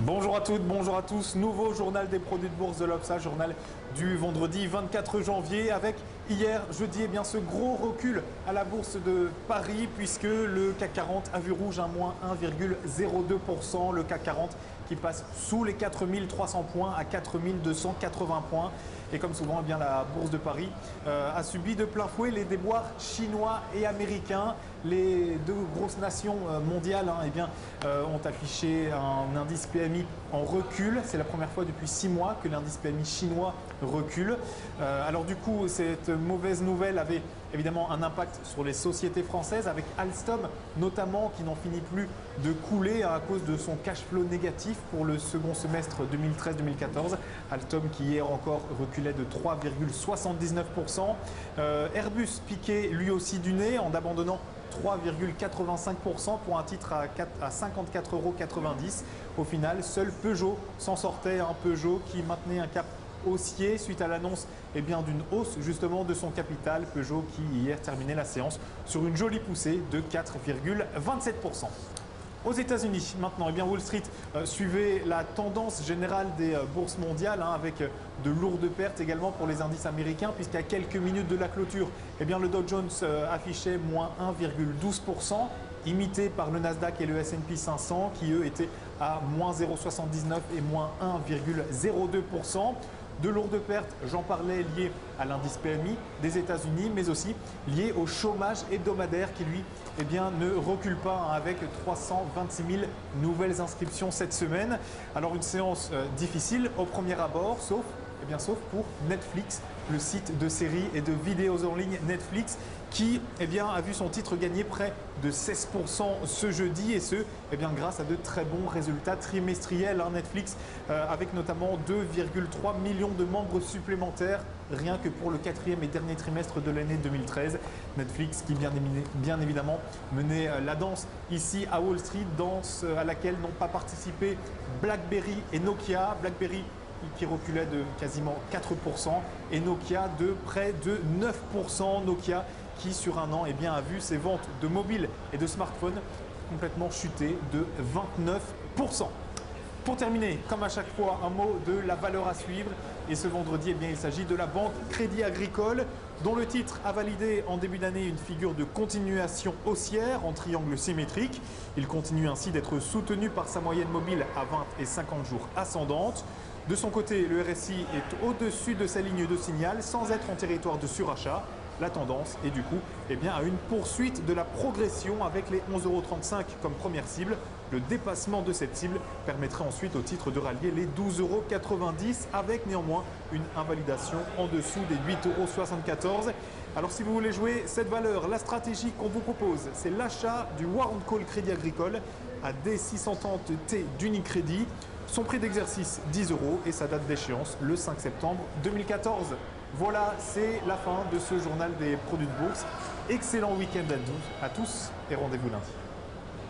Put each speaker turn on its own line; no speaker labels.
Bonjour à toutes, bonjour à tous. Nouveau journal des produits de bourse de l'Obsa, journal du vendredi 24 janvier avec hier, jeudi, ce gros recul à la bourse de Paris puisque le CAC 40 a vu rouge, un moins 1,02%. Le CAC 40 qui passe sous les 4300 points à 4280 points. Et comme souvent, la bourse de Paris a subi de plein fouet les déboires chinois et américains. Les deux grosses nations mondiales ont affiché un indice PMI en recul. C'est la première fois depuis 6 mois que l'indice PMI chinois recule. Alors du coup, cette mauvaise nouvelle avait évidemment un impact sur les sociétés françaises avec Alstom notamment qui n'en finit plus de couler à cause de son cash flow négatif pour le second semestre 2013-2014. Alstom qui hier encore reculait de 3,79%. Airbus piquait lui aussi du nez en abandonnant 3,85% pour un titre à 54,90 €. Au final, seul Peugeot s'en sortait, un Peugeot qui maintenait un cap haussier suite à l'annonce d'une hausse justement de son capital. Peugeot qui hier terminait la séance sur une jolie poussée de 4,27%. Aux États-Unis, maintenant, Wall Street suivait la tendance générale des bourses mondiales avec de lourdes pertes également pour les indices américains puisqu'à quelques minutes de la clôture, le Dow Jones affichait moins 1,12%, imité par le Nasdaq et le S&P 500 qui eux étaient à moins 0,79 et moins 1,02%. De lourdes pertes, j'en parlais, liées à l'indice PMI des États-Unis, mais aussi liées au chômage hebdomadaire qui, lui, ne recule pas avec 326 000 nouvelles inscriptions cette semaine. Alors une séance difficile au premier abord, sauf pour Netflix, le site de séries et de vidéos en ligne Netflix qui a vu son titre gagner près de 16% ce jeudi et ce grâce à de très bons résultats trimestriels. Netflix avec notamment 2,3 millions de membres supplémentaires rien que pour le quatrième et dernier trimestre de l'année 2013. Netflix qui bien évidemment menait la danse ici à Wall Street, danse à laquelle n'ont pas participé BlackBerry et Nokia. BlackBerry qui reculait de quasiment 4% et Nokia de près de 9%. Nokia qui sur un an a vu ses ventes de mobiles et de smartphones complètement chuter de 29%. Pour terminer, comme à chaque fois, un mot de la valeur à suivre. Et ce vendredi, il s'agit de la banque Crédit Agricole, dont le titre a validé en début d'année une figure de continuation haussière en triangle symétrique. Il continue ainsi d'être soutenu par sa moyenne mobile à 20 et 50 jours ascendante. De son côté, le RSI est au-dessus de sa ligne de signal sans être en territoire de surachat. La tendance est du coup à une poursuite de la progression avec les 11,35 € comme première cible. Le dépassement de cette cible permettrait ensuite au titre de rallier les 12,90 € avec néanmoins une invalidation en dessous des 8,74 €. Alors si vous voulez jouer cette valeur, la stratégie qu'on vous propose, c'est l'achat du Warrant Call Crédit Agricole à D630T d'Unicredit. Son prix d'exercice 10 € et sa date d'échéance le 5 septembre 2014. Voilà, c'est la fin de ce journal des produits de bourse. Excellent week-end à tous et rendez-vous lundi.